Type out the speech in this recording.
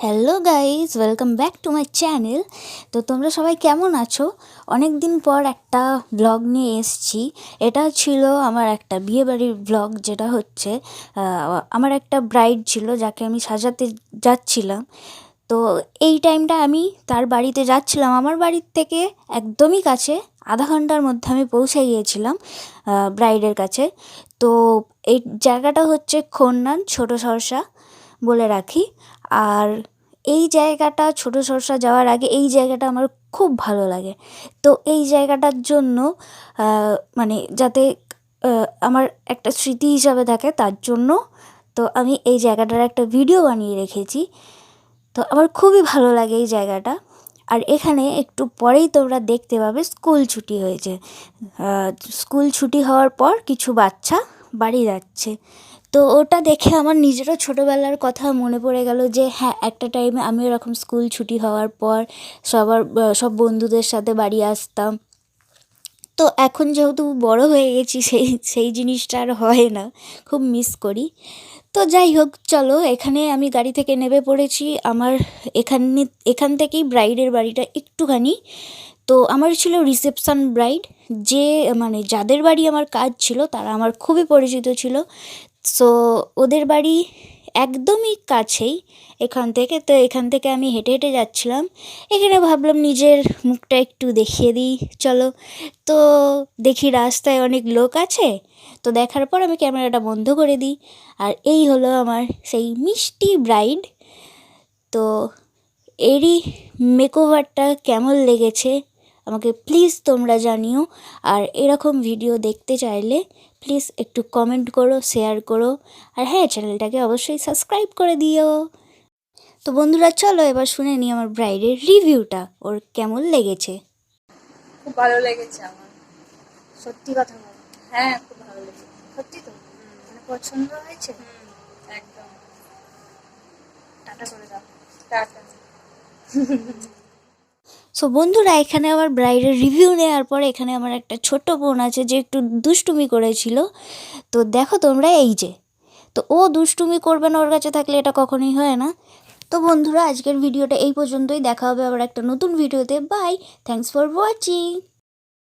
Hello guys, welcome back to my channel. তো তোমরা সবাই কেমন আছো? অনেক দিন পর একটা ব্লগ নিয়ে এসেছি। এটা ছিল আমার একটা বিয়েবাড়ির ব্লগ, যেটা হচ্ছে আমার একটা ব্রাইড ছিল যাকে আমি সাজাতে যাচ্ছিলাম। তো এই টাইমটা আমি তার বাড়িতে যাচ্ছিলাম। আমার বাড়ির থেকে একদমই কাছে, আধা ঘন্টার মধ্যে আমি পৌঁছে গিয়েছিলাম ব্রাইডের কাছে। তো এই জায়গাটা হচ্ছে খন্নান ছোটো সরসা বলে রাখি। আর এই জায়গাটা ছোটো সরসা যাওয়ার আগে এই জায়গাটা আমার খুব ভালো লাগে। তো এই জায়গাটার জন্য মানে যাতে আমার একটা স্মৃতি হিসাবে থাকে, তার জন্য তো আমি এই জায়গাটার একটা ভিডিও বানিয়ে রেখেছি। তো আমার খুবই ভালো লাগে এই জায়গাটা। আর এখানে একটু পরেই তোমরা দেখতে পাবে স্কুল ছুটি হয়েছে। স্কুল ছুটি হওয়ার পর কিছু বাচ্চা বাড়ি যাচ্ছে। তো ওটা দেখে আমার নিজেরও ছোটোবেলার কথা মনে পড়ে গেল যে হ্যাঁ, একটা টাইমে আমি এরকম স্কুল ছুটি হওয়ার পর সব বন্ধুদের সাথে বাড়ি আসতাম। তো এখন যেহেতু বড় হয়ে গেছি, সেই জিনিসটা আর হয় না, খুব মিস করি। তো যাই হোক, চলো, এখানে আমি গাড়ি থেকে নেমে পড়েছি। আমার এখান থেকেই ব্রাইডের বাড়িটা একটুখানি। তো আমার ছিল রিসেপশন ব্রাইড, যাদের বাড়ি আমার কাজ ছিল তারা আমার খুবই পরিচিত ছিল। সো ওদের বাড়ি একদমই কাছেই এখান থেকে। তো এখান থেকে আমি হেঁটে হেঁটে যাচ্ছিলাম। এখানে ভাবলাম নিজের মুখটা একটু দেখিয়ে দিই, চলো। তো দেখি রাস্তায় অনেক লোক আছে। তো দেখার পর আমি ক্যামেরাটা বন্ধ করে দিই। আর এই হলো আমার সেই মিষ্টি ব্রাইড। তো এরই মেকওভারটা কেমন লেগেছে আমাকে প্লিজ তোমরা জানিও। আর এরকম ভিডিও দেখতে চাইলে প্লিজ একটু কমেন্ট করো, শেয়ার করো। আর হ্যাঁ, চ্যানেলটাকে অবশ্যই সাবস্ক্রাইব করে দিও। তো বন্ধুরা, চলো এবার শুনে নিই আমার ব্রাইডের রিভিউটা, ওর কেমন লেগেছে। খুব ভালো লেগেছে আমার। সত্যি কথা বলো। হ্যাঁ, খুব ভালো লেগেছে। সত্যি তো? মানে পছন্দ হয়েছে? একদম। টাটা করে দাও। টাটা। সো বন্ধুরা, এখানে আমার ব্রাইডের রিভিউ নেওয়ার পরে এখানে আমার একটা ছোট্ট বোন আছে যে একটু দুষ্টুমি করেছিল। তো দেখো তোমরা, এই যে, তো ও দুষ্টুমি করবে না ওর কাছে থাকলে, এটা কখনোই হয় না। তো বন্ধুরা, আজকের ভিডিওটা এই পর্যন্তই। দেখা হবে আবার একটা নতুন ভিডিওতে। Bye, thanks for watching.